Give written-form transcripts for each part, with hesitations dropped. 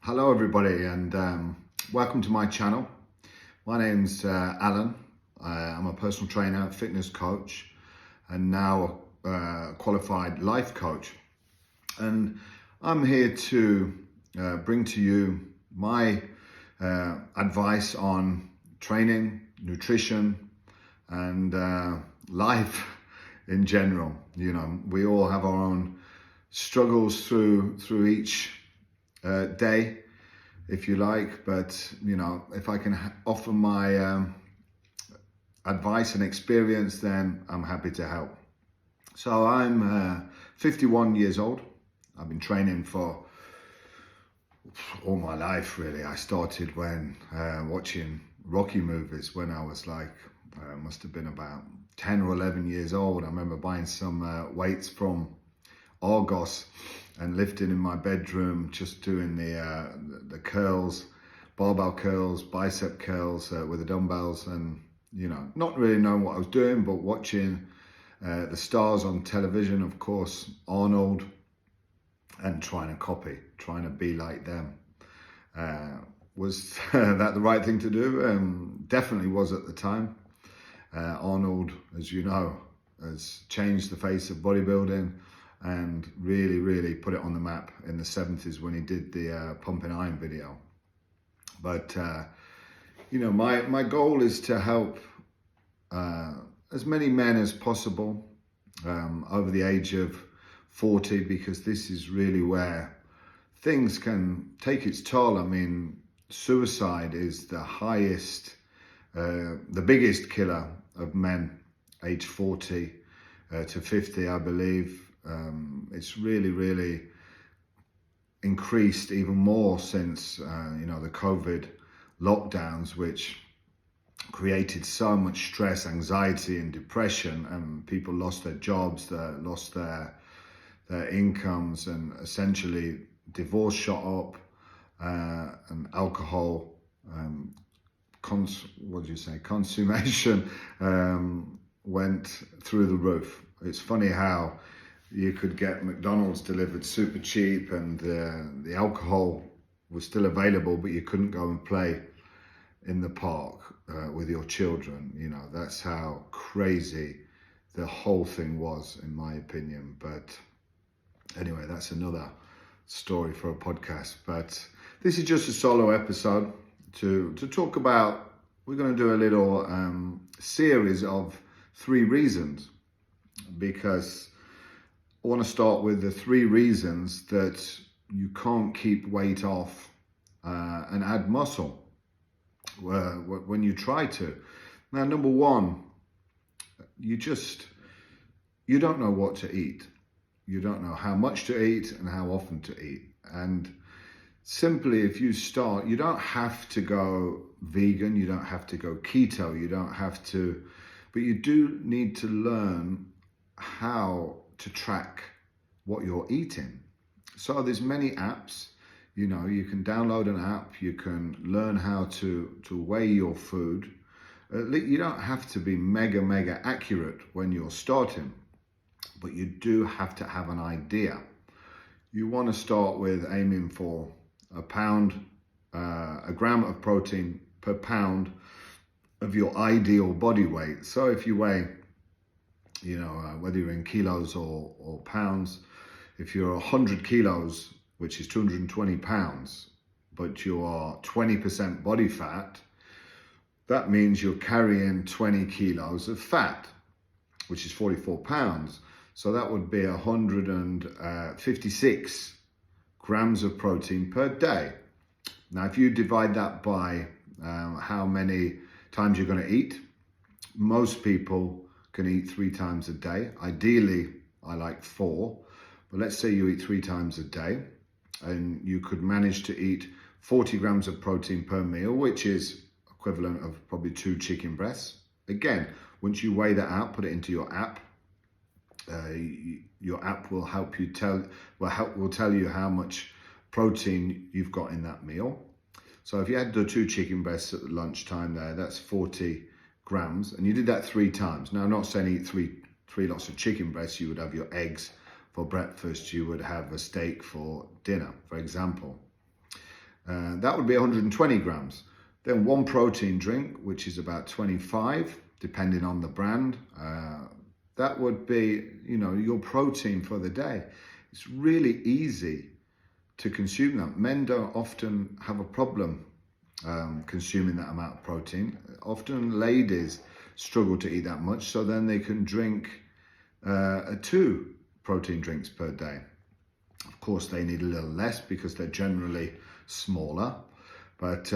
Hello everybody, and welcome to my channel. My name's Alan. I'm a personal trainer, fitness coach, and now a qualified life coach. And I'm here to bring to you my advice on training, nutrition, and life in general. You know, we all have our own struggles through each day, if you like, but you know, if I can offer my advice and experience, then I'm happy to help. So I'm 51 years old. I've been training for all my life, really. I started when watching Rocky movies when I was like, must have been about 10 or 11 years old. I remember buying some weights from Argos and lifting in my bedroom, just doing the curls, barbell curls, bicep curls with the dumbbells, and you know, not really knowing what I was doing, but watching the stars on television, of course, Arnold, and trying to copy, trying to be like them. Was that the right thing to do? Definitely was at the time. Arnold, as you know, has changed the face of bodybuilding and really put it on the map in the 70s when he did the Pumping Iron video. But you know, my goal is to help as many men as possible over the age of 40, because this is really where things can take its toll. I mean, suicide is the highest, the biggest killer of men age 40 to 50, I believe. It's really increased even more since you know, the COVID lockdowns, which created so much stress, anxiety and depression, and people lost their jobs, lost their incomes, and essentially divorce shot up, and alcohol consummation went through the roof. It's funny how you could get McDonald's delivered super cheap, and the alcohol was still available, but you couldn't go and play in the park with your children. You know, that's how crazy the whole thing was, in my opinion. But anyway, that's another story for a podcast. But this is just a solo episode to talk about. We're going to do a little series of 3 reasons, because I want to start with the 3 reasons that you can't keep weight off and add muscle when you try to. Now, number 1, you don't know what to eat. You don't know how much to eat and how often to eat. And simply, if you start, you don't have to go vegan, you don't have to go keto, you don't have to, but you do need to learn how to track what you're eating. So there's many apps. You know, you can download an app, you can learn how to weigh your food. You don't have to be mega accurate when you're starting, but you do have to have an idea. You want to start with aiming for a gram of protein per pound of your ideal body weight. So if you weigh, you know, whether you're in kilos or pounds, if you're 100 kilos, which is 220 pounds, but you are 20% body fat, that means you're carrying 20 kilos of fat, which is 44 pounds. So that would be 156 grams of protein per day. Now, if you divide that by how many times you're going to eat, most people can eat 3 times a day. Ideally, I like 4, but let's say you eat 3 times a day, and you could manage to eat 40 grams of protein per meal, which is equivalent of probably 2 chicken breasts. Again, once you weigh that out, put it into your app. Your app will help you will tell you how much protein you've got in that meal. So if you had the 2 chicken breasts at lunchtime there, that's 40 grams, and you did that 3 times. Now, I'm not saying eat three lots of chicken breasts. You would have your eggs for breakfast, you would have a steak for dinner, for example. That would be 120 grams. Then one protein drink, which is about 25, depending on the brand. That would be, your protein for the day. It's really easy to consume that. Men don't often have a problem consuming that amount of protein. Often ladies struggle to eat that much, so then they can drink 2 protein drinks per day. Of course, they need a little less because they're generally smaller. But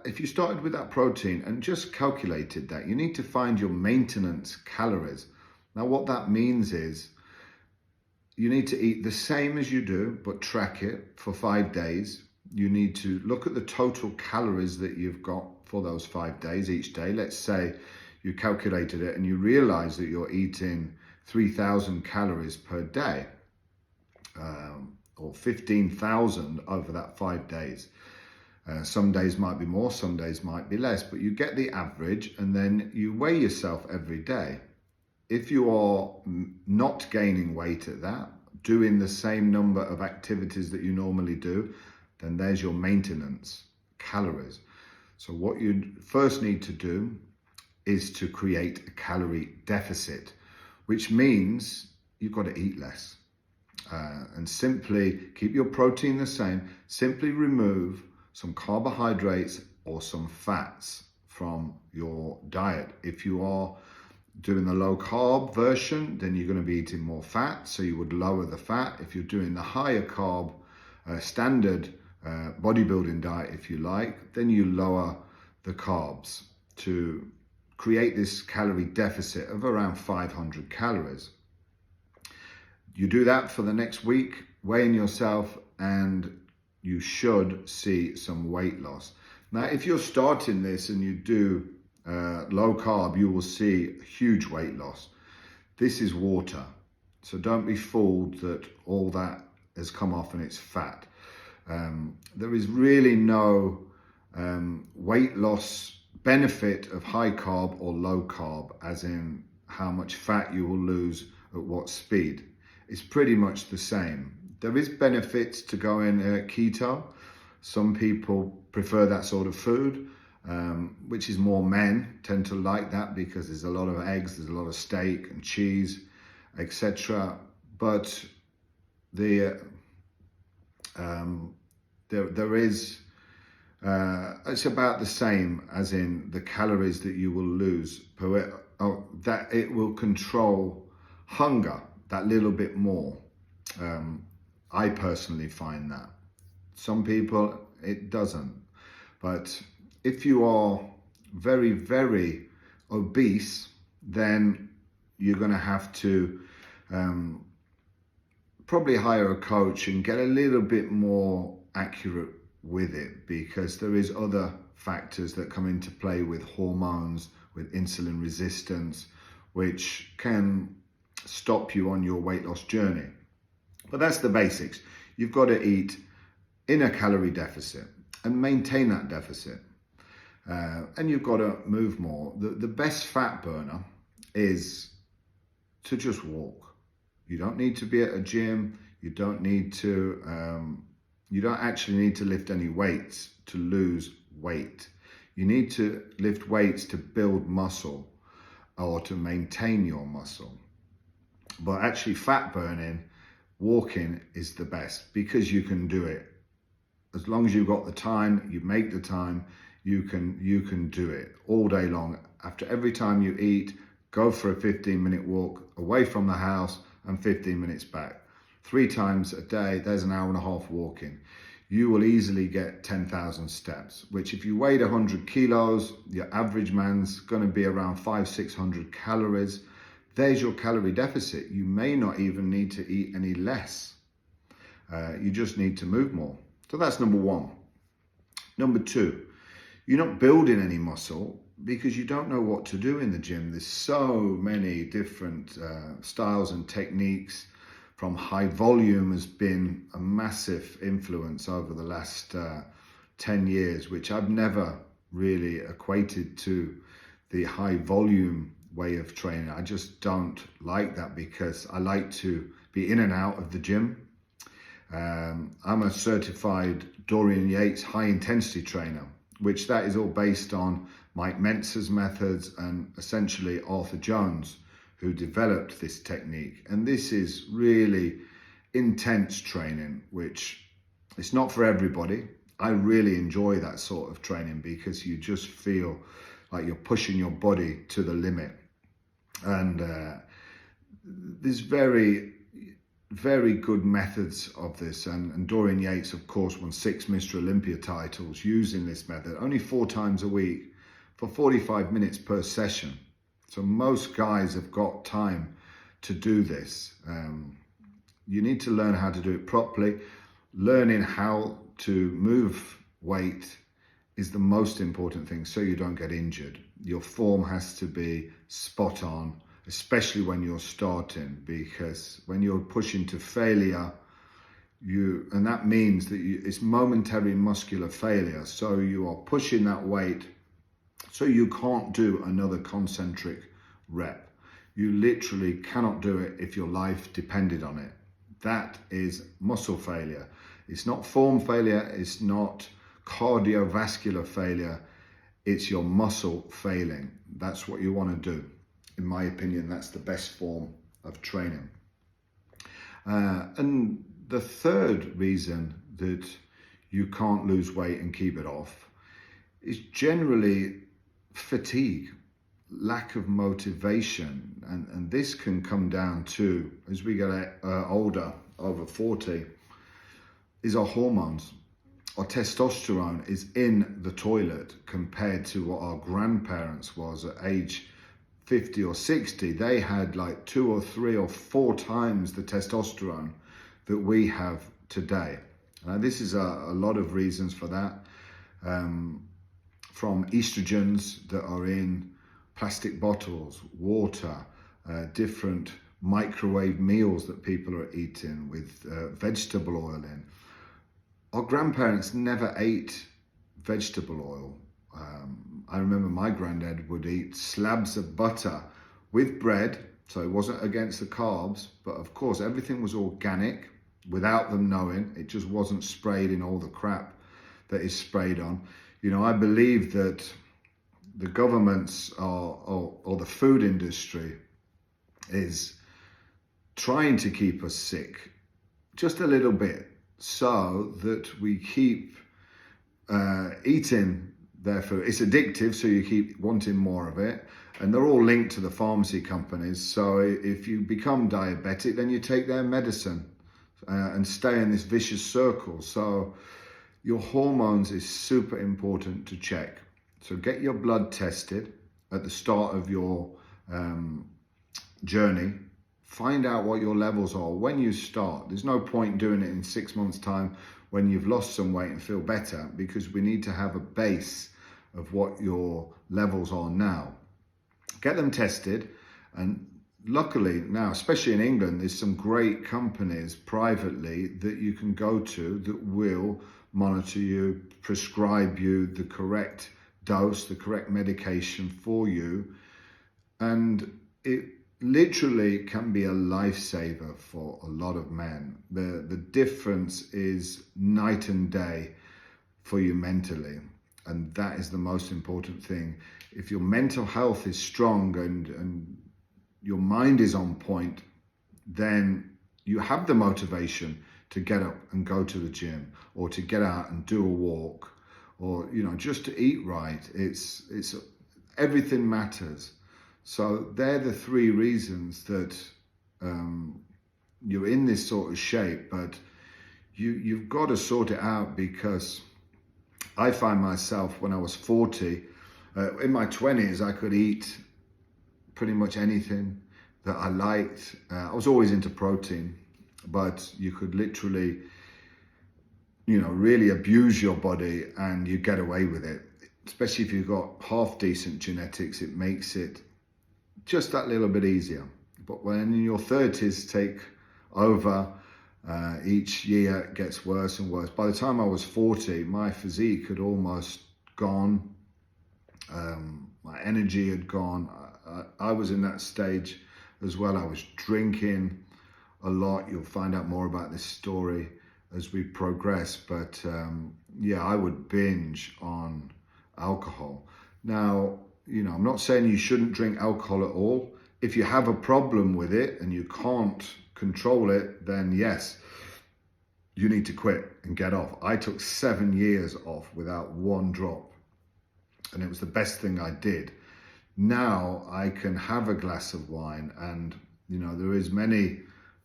if you started with that protein and just calculated that, you need to find your maintenance calories. Now, what that means is you need to eat the same as you do, but track it for 5 days. You need to look at the total calories that you've got for those 5 days each day. Let's say you calculated it and you realize that you're eating 3,000 calories per day, or 15,000 over that 5 days. Some days might be more, some days might be less, but you get the average and then you weigh yourself every day. If you are not gaining weight at that, doing the same number of activities that you normally do, then there's your maintenance calories. So what you first need to do is to create a calorie deficit, which means you've got to eat less. And simply keep your protein the same, simply remove some carbohydrates or some fats from your diet. If you are doing the low carb version, then you're going to be eating more fat, so you would lower the fat. If you're doing the higher carb standard bodybuilding diet, if you like, then you lower the carbs to create this calorie deficit of around 500 calories. You do that for the next week, weighing yourself, and you should see some weight loss. Now, if you're starting this and you do low carb, you will see huge weight loss. This is water, so don't be fooled that all that has come off and it's fat. There is really no weight loss benefit of high carb or low carb, as in how much fat you will lose at what speed. It's pretty much the same. There is benefits to going keto. Some people prefer that sort of food, which is more men tend to like that because there's a lot of eggs, there's a lot of steak and cheese, etc. But there is, it's about the same as in the calories that you will lose per, that it will control hunger that little bit more. I personally find that. Some people, it doesn't. But if you are very, very obese, then you're going to have to probably hire a coach and get a little bit more accurate with it, because there is other factors that come into play with hormones, with insulin resistance, which can stop you on your weight loss journey. But that's the basics. You've got to eat in a calorie deficit and maintain that deficit. And you've got to move more. The best fat burner is to just walk. You don't need to be at a gym. You don't need to, you don't actually need to lift any weights to lose weight. You need to lift weights to build muscle or to maintain your muscle. But actually fat burning, walking is the best, because you can do it. As long as you've got the time, you make the time, you can do it all day long. After every time you eat, go for a 15-minute walk away from the house and 15 minutes back. 3 times a day, there's an hour and a half walking. You will easily get 10,000 steps, which if you weighed 100 kilos, your average man's going to be around 500-600 calories. There's your calorie deficit. You may not even need to eat any less. You just need to move more. So that's number 1. Number 2, you're not building any muscle because you don't know what to do in the gym. There's so many different styles and techniques. From high volume has been a massive influence over the last 10 years, which I've never really equated to the high volume way of training. I just don't like that, because I like to be in and out of the gym. I'm a certified Dorian Yates high intensity trainer, which that is all based on Mike Mentzer's methods and essentially Arthur Jones, who developed this technique. And this is really intense training, which it's not for everybody. I really enjoy that sort of training because you just feel like you're pushing your body to the limit. And there's very good methods of this. And Dorian Yates, of course, won 6 Mr. Olympia titles using this method, only 4 times a week for 45 minutes per session. So most guys have got time to do this. You need to learn how to do it properly. Learning how to move weight is the most important thing so you don't get injured. Your form has to be spot on, especially when you're starting, because when you're pushing to failure, and that means that it's momentary muscular failure. So you are pushing that weight so you can't do another concentric rep. You literally cannot do it if your life depended on it. That is muscle failure. It's not form failure, it's not cardiovascular failure, it's your muscle failing. That's what you want to do. In my opinion, that's the best form of training. And the third reason that you can't lose weight and keep it off is generally fatigue, lack of motivation. And this can come down to, as we get older, over 40, is our hormones. Our testosterone is in the toilet compared to what our grandparents was at age 50 or 60. They had like 2 or 3 or 4 times the testosterone that we have today. This is a lot of reasons for that. From estrogens that are in plastic bottles, water, different microwave meals that people are eating with vegetable oil in. Our grandparents never ate vegetable oil. I remember my granddad would eat slabs of butter with bread, so it wasn't against the carbs, but of course everything was organic without them knowing. It just wasn't sprayed in all the crap that is sprayed on. You know, I believe that the governments or the food industry is trying to keep us sick just a little bit so that we keep eating their food. It's addictive, so you keep wanting more of it. And they're all linked to the pharmacy companies. So if you become diabetic, then you take their medicine and stay in this vicious circle. So your hormones is super important to check. So get your blood tested at the start of your journey. Find out what your levels are when you start. There's no point doing it in 6 months' time when you've lost some weight and feel better, because we need to have a base of what your levels are now. Get them tested, and luckily now, especially in England, there's some great companies privately that you can go to that will monitor you, prescribe you the correct dose, the correct medication for you, and it literally can be a lifesaver for a lot of men. The difference is night and day for you mentally, and that is the most important thing. If your mental health is strong and your mind is on point, then you have the motivation to get up and go to the gym, or to get out and do a walk, or just to eat right. It's everything matters. So they're the 3 reasons that you're in this sort of shape, but you've got to sort it out, because I find myself when I was 40, in my 20s, I could eat pretty much anything that I liked. I was always into protein, but you could literally, really abuse your body and you get away with it. Especially if you've got half decent genetics, it makes it just that little bit easier. But when in your 30s take over, each year it gets worse and worse. By the time I was 40, my physique had almost gone. My energy had gone. I was in that stage as well. I was drinking a lot. You'll find out more about this story. as we progress. But yeah, I would binge on alcohol. Now, you know, I'm not saying you shouldn't drink alcohol at all. If you have a problem with it and you can't control it, then yes, you need to quit and get off. I took 7 years off without one drop, and it was the best thing I did. Now I can have a glass of wine, and you know, there is many.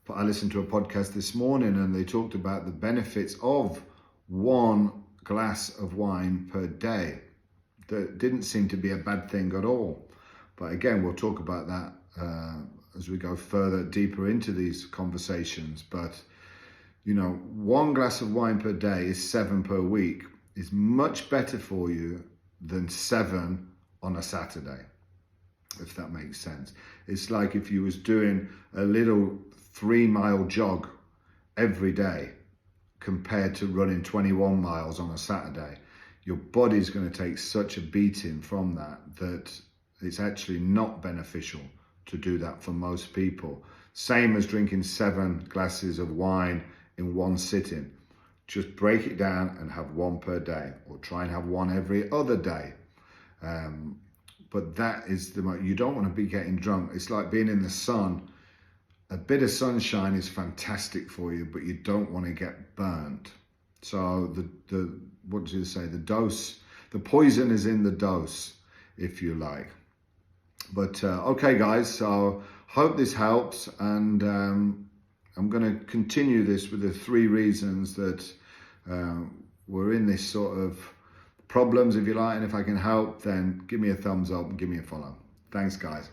I listened to a podcast this morning and they talked about the benefits of one glass of wine per day. That didn't seem to be a bad thing at all. But again, we'll talk about that as we go further, deeper into these conversations. But, you know, one glass of wine per day is 7 per week, is much better for you than 7 on a Saturday, if that makes sense. It's like if you was doing a little 3-mile jog every day compared to running 21 miles on a Saturday. Your body's going to take such a beating from that it's actually not beneficial to do that for most people. Same as drinking 7 glasses of wine in one sitting. Just break it down and have 1 per day, or try and have 1 every other day. But that is you don't want to be getting drunk. It's like being in the sun. A bit of sunshine is fantastic for you, but you don't want to get burnt. So what do you say? The dose, the poison is in the dose, if you like. But okay, guys. So hope this helps, and I'm going to continue this with the 3 reasons that we're in this sort of problems, if you like. And if I can help, then give me a thumbs up and give me a follow. Thanks, guys.